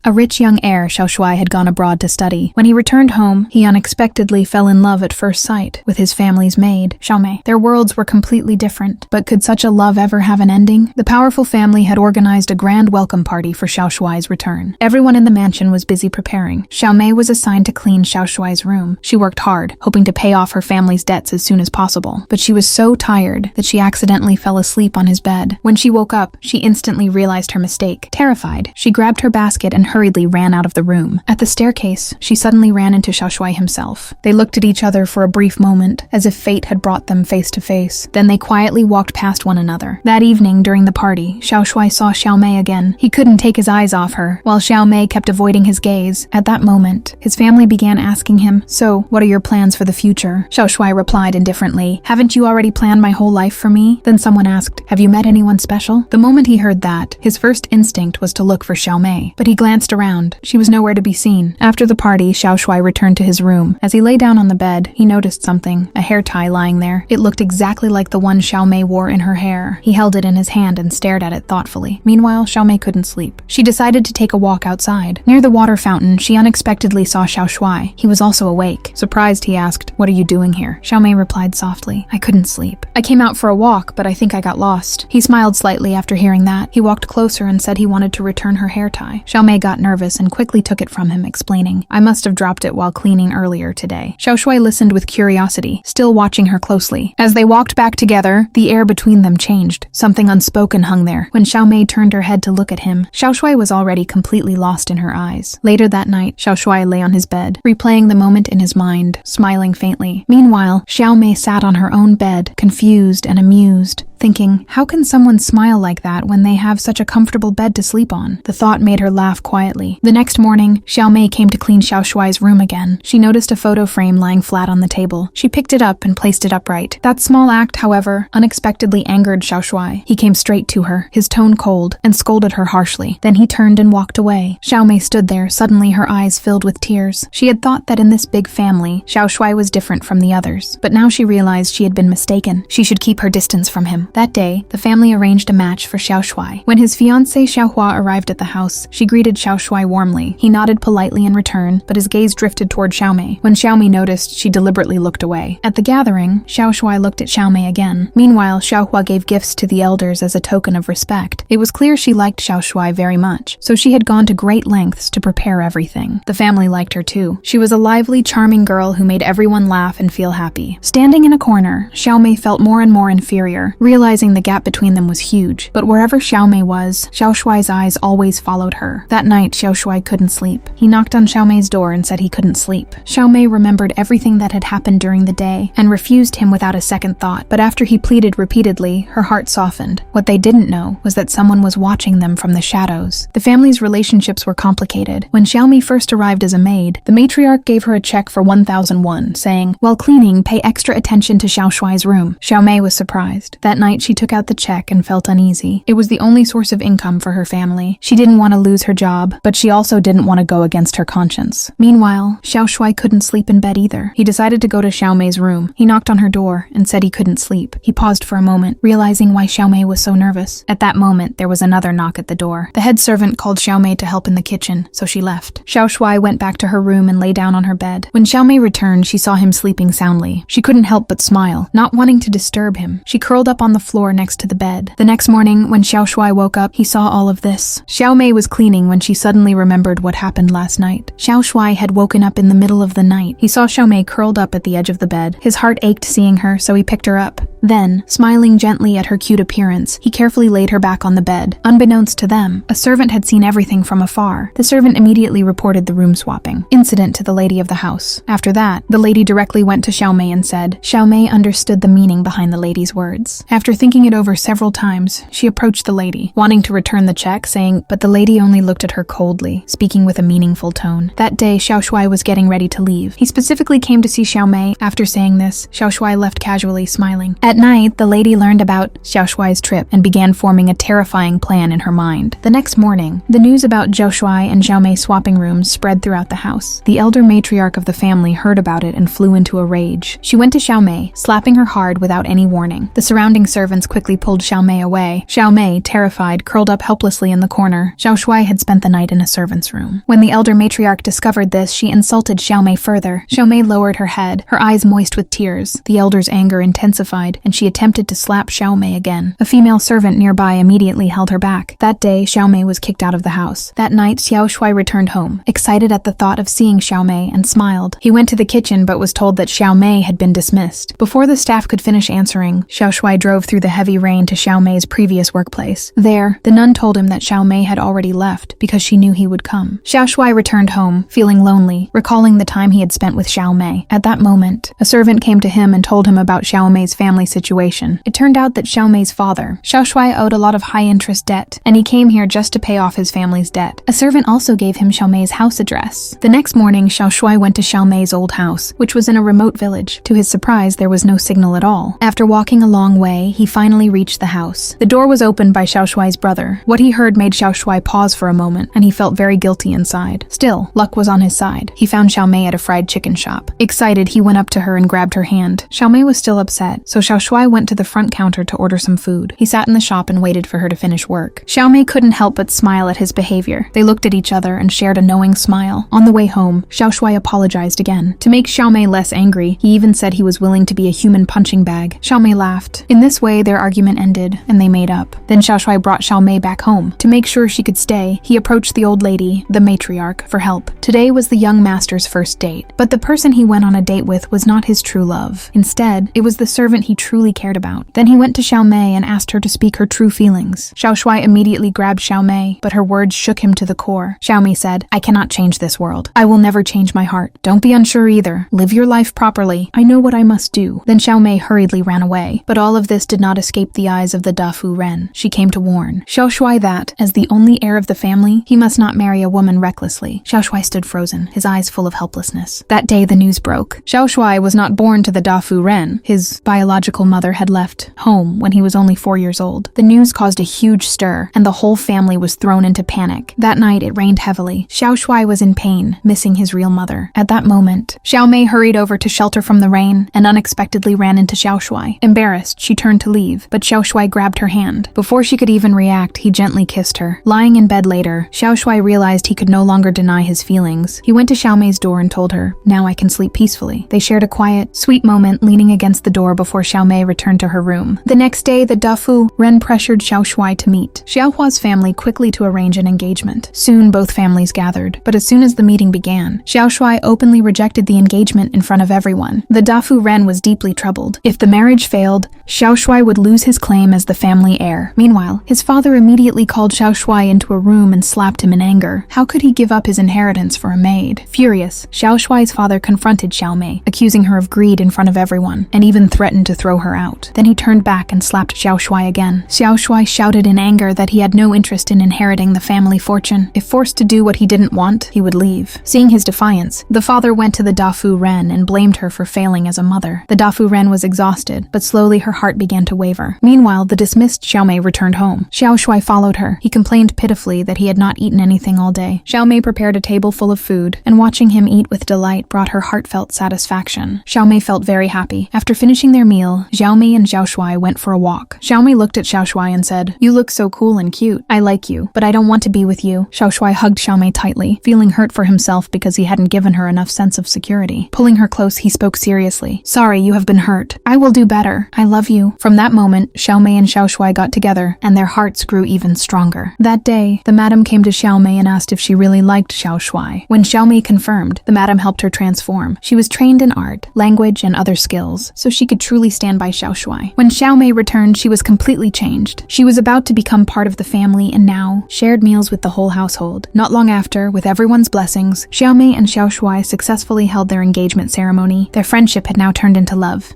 A rich young heir, Xiao Shuai had gone abroad to study. When he returned home, he unexpectedly fell in love at first sight with his family's maid, Xiao Mei. Their worlds were completely different, but could such a love ever have an ending? The powerful family had organized a grand welcome party for Xiao Shuai's return. Everyone in the mansion was busy preparing. Xiao Mei was assigned to clean Xiao Shuai's room. She worked hard, hoping to pay off her family's debts as soon as possible, but she was so tired that she accidentally fell asleep on his bed. When she woke up, she instantly realized her mistake. Terrified, she grabbed her basket and hurriedly ran out of the room. At the staircase, she suddenly ran into Xiao Shuai himself. They looked at each other for a brief moment, as if fate had brought them face to face. Then they quietly walked past one another. That evening, during the party, Xiao Shuai saw Xiao Mei again. He couldn't take his eyes off her, while Xiao Mei kept avoiding his gaze. At that moment, his family began asking him, "So, what are your plans for the future?" Xiao Shuai replied indifferently, "Haven't you already planned my whole life for me?" Then someone asked, "Have you met anyone special?" The moment he heard that, his first instinct was to look for Xiao Mei, but he glanced around. She was nowhere to be seen. After the party, Xiao Shuai returned to his room. As he lay down on the bed, he noticed something, a hair tie lying there. It looked exactly like the one Xiao Mei wore in her hair. He held it in his hand and stared at it thoughtfully. Meanwhile, Xiao Mei couldn't sleep. She decided to take a walk outside. Near the water fountain, she unexpectedly saw Xiao Shuai. He was also awake. Surprised, he asked, "What are you doing here?" Xiao Mei replied softly, "I couldn't sleep. I came out for a walk, but I think I got lost." He smiled slightly after hearing that. He walked closer and said he wanted to return her hair tie. Xiao Mei got nervous and quickly took it from him, explaining, "I must have dropped it while cleaning earlier today." Xiao Shuai listened with curiosity, still watching her closely. As they walked back together, the air between them changed. Something unspoken hung there. When Xiao Mei turned her head to look at him, Xiao Shuai was already completely lost in her eyes. Later that night, Xiao Shuai lay on his bed, replaying the moment in his mind, smiling faintly. Meanwhile, Xiao Mei sat on her own bed, confused and amused, thinking, how can someone smile like that when they have such a comfortable bed to sleep on? The thought made her laugh quietly. The next morning, Xiao Mei came to clean Xiao Shuai's room again. She noticed a photo frame lying flat on the table. She picked it up and placed it upright. That small act, however, unexpectedly angered Xiao Shuai. He came straight to her, his tone cold, and scolded her harshly. Then he turned and walked away. Xiao Mei stood there, suddenly her eyes filled with tears. She had thought that in this big family, Xiao Shuai was different from the others, but now she realized she had been mistaken. She should keep her distance from him. That day, the family arranged a match for Xiao Shuai. When his fiancée Xiao Hua arrived at the house, she greeted Xiao Shuai warmly. He nodded politely in return, but his gaze drifted toward Xiao Mei. When Xiao Mei noticed, she deliberately looked away. At the gathering, Xiao Shuai looked at Xiao Mei again. Meanwhile, Xiao Hua gave gifts to the elders as a token of respect. It was clear she liked Xiao Shuai very much, so she had gone to great lengths to prepare everything. The family liked her too. She was a lively, charming girl who made everyone laugh and feel happy. Standing in a corner, Xiao Mei felt more and more inferior, realizing the gap between them was huge. But wherever Xiao Mei was, Xiao Shuai's eyes always followed her. That night, Xiao Shuai couldn't sleep. He knocked on Xiao Mei's door and said he couldn't sleep. Xiao Mei remembered everything that had happened during the day and refused him without a second thought. But after he pleaded repeatedly, her heart softened. What they didn't know was that someone was watching them from the shadows. The family's relationships were complicated. When Xiao Mei first arrived as a maid, the matriarch gave her a check for 1,000 won, saying, "While cleaning, pay extra attention to Xiao Shuai's room." Xiao Mei was surprised. That night, she took out the check and felt uneasy. It was the only source of income for her family. She didn't want to lose her job, but she also didn't want to go against her conscience. Meanwhile, Xiao Shuai couldn't sleep in bed either. He decided to go to Xiao Mei's room. He knocked on her door and said he couldn't sleep. He paused for a moment, realizing why Xiao Mei was so nervous. At that moment, there was another knock at the door. The head servant called Xiao Mei to help in the kitchen, so she left. Xiao Shuai went back to her room and lay down on her bed. When Xiao Mei returned, she saw him sleeping soundly. She couldn't help but smile, not wanting to disturb him. She curled up on the floor next to the bed. The next morning, when Xiao Shuai woke up, he saw all of this. Xiao Mei was cleaning when she suddenly remembered what happened last night. Xiao Shuai had woken up in the middle of the night. He saw Xiao Mei curled up at the edge of the bed. His heart ached seeing her, so he picked her up. Then, smiling gently at her cute appearance, he carefully laid her back on the bed. Unbeknownst to them, a servant had seen everything from afar. The servant immediately reported the room swapping incident to the lady of the house. After that, the lady directly went to Xiao Mei and said, Xiao Mei understood the meaning behind the lady's words. After thinking it over several times, she approached the lady, wanting to return the check, saying, but the lady only looked at her coldly, speaking with a meaningful tone. That day, Xiao Shuai was getting ready to leave. He specifically came to see Xiao Mei. After saying this, Xiao Shuai left casually, smiling. At night, the lady learned about Xiao Shuai's trip and began forming a terrifying plan in her mind. The next morning, the news about Xiao Shuai and Xiao Mei swapping rooms spread throughout the house. The elder matriarch of the family heard about it and flew into a rage. She went to Xiao Mei, slapping her hard without any warning. The surrounding servants quickly pulled Xiao Mei away. Xiao Mei, terrified, curled up helplessly in the corner. Xiao Shuai had spent the night in a servant's room. When the elder matriarch discovered this, she insulted Xiao Mei further. Xiao Mei lowered her head, her eyes moist with tears. The elder's anger intensified, and she attempted to slap Xiao Mei again. A female servant nearby immediately held her back. That day, Xiao Mei was kicked out of the house. That night, Xiao Shuai returned home, excited at the thought of seeing Xiao Mei, and smiled. He went to the kitchen but was told that Xiao Mei had been dismissed. Before the staff could finish answering, Xiao Shuai drove through the heavy rain to Xiao Mei's previous workplace. There, the nun told him that Xiao Mei had already left because she knew he would come. Xiao Shuai returned home, feeling lonely, recalling the time he had spent with Xiao Mei. At that moment, a servant came to him and told him about Xiao Mei's family situation. It turned out that Xiao Mei's father, Xiao Shuai, owed a lot of high-interest debt, and he came here just to pay off his family's debt. A servant also gave him Xiao Mei's house address. The next morning, Xiao Shuai went to Xiao Mei's old house, which was in a remote village. To his surprise, there was no signal at all. After walking a long way, he finally reached the house. The door was opened by Xiao Shuai's brother. What he heard made Xiao Shuai pause for a moment, and he felt very guilty inside. Still, luck was on his side. He found Xiao Mei at a fried chicken shop. Excited, he went up to her and grabbed her hand. Xiao Mei was still upset, so Xiao Shuai went to the front counter to order some food. He sat in the shop and waited for her to finish work. Xiao Mei couldn't help but smile at his behavior. They looked at each other and shared a knowing smile. On the way home, Xiao Shuai apologized again. To make Xiao Mei less angry, he even said he was willing to be a human punching bag. Xiao Mei laughed. In this way, their argument ended, and they made up. Then Xiao Shuai brought Xiao Mei back home. To make sure she could stay, he approached the old lady, the matriarch, for help. Today was the young master's first date, but the person he went on a date with was not his true love. Instead, it was the servant he truly cared about. Then he went to Xiao Mei and asked her to speak her true feelings. Xiao Shuai immediately grabbed Xiao Mei, but her words shook him to the core. Xiao Mei said, "I cannot change this world. I will never change my heart. Don't be unsure either. Live your life properly. I know what I must do." Then Xiao Mei hurriedly ran away. But all of this did not escape the eyes of the Dafu Ren. She came to warn Xiao Shuai that, as the only heir of the family, he must not marry a woman recklessly. Xiao Shuai stood frozen, his eyes full of helplessness. That day the news broke. Xiao Shuai was not born to the Dafu Ren. His biological mother had left home when he was only 4 years old. The news caused a huge stir, and the whole family was thrown into panic. That night it rained heavily. Xiao Shuai was in pain, missing his real mother. At that moment, Xiao Mei hurried over to shelter from the rain and unexpectedly ran into Xiao Shuai. Embarrassed, she turned to leave, but Xiao Shuai grabbed her hand. Before she could even react, he gently kissed her. Lying in bed later, Xiao Shuai realized he could no longer deny his feelings. He went to Xiao Mei's door and told her, "Now I can sleep peacefully." They shared a quiet, sweet moment leaning against the door before Xiao Mei returned to her room. The next day, the Dafu Ren pressured Xiao Shuai to meet Xiao Hua's family quickly to arrange an engagement. Soon both families gathered, but as soon as the meeting began, Xiao Shuai openly rejected the engagement in front of everyone. The Dafu Ren was deeply troubled. If the marriage failed, Xiao Shuai would lose his claim as the family heir. Meanwhile, his father immediately called Xiao Shuai into a room and slapped him in anger. How could he give up his inheritance for a maid? Furious, Xiao Shuai's father confronted Xiao Mei, accusing her of greed in front of everyone, and even threatened to throw her out. Then he turned back and slapped Xiao Shuai again. Xiao Shuai shouted in anger that he had no interest in inheriting the family fortune. If forced to do what he didn't want, he would leave. Seeing his defiance, the father went to the Dafu Ren and blamed her for failing as a mother. The Dafu Ren was exhausted, but slowly her heart began to waver. Meanwhile, the dismissed Xiao Mei returned home. Xiao Shuai followed her. He complained pitifully that he had not eaten anything all day. Xiao Mei prepared a table full of food, and watching him eat with delight brought her heartfelt satisfaction. Xiao Mei felt very happy. After finishing their meal, Xiao Mei and Xiao Shuai went for a walk. Xiao Mei looked at Xiao Shuai and said, "You look so cool and cute. I like you, but I don't want to be with you." Xiao Shuai hugged Xiao Mei tightly, feeling hurt for himself because he hadn't given her enough sense of security. Pulling her close, he spoke seriously. "Sorry, you have been hurt. I will do better. I love you." From that moment, Xiao Mei and Xiao Shuai got together, and their hearts grew even stronger. That day, the madam came to Xiao Mei and asked if she really liked Xiao Shuai. When Xiao Mei confirmed, the madam helped her transform. She was trained in art, language, and other skills, so she could truly stand by Xiao Shuai. When Xiao Mei returned, she was completely changed. She was about to become part of the family and now shared meals with the whole household. Not long after, with everyone's blessings, Xiao Mei and Xiao Shuai successfully held their engagement ceremony. Their friendship had now turned into love.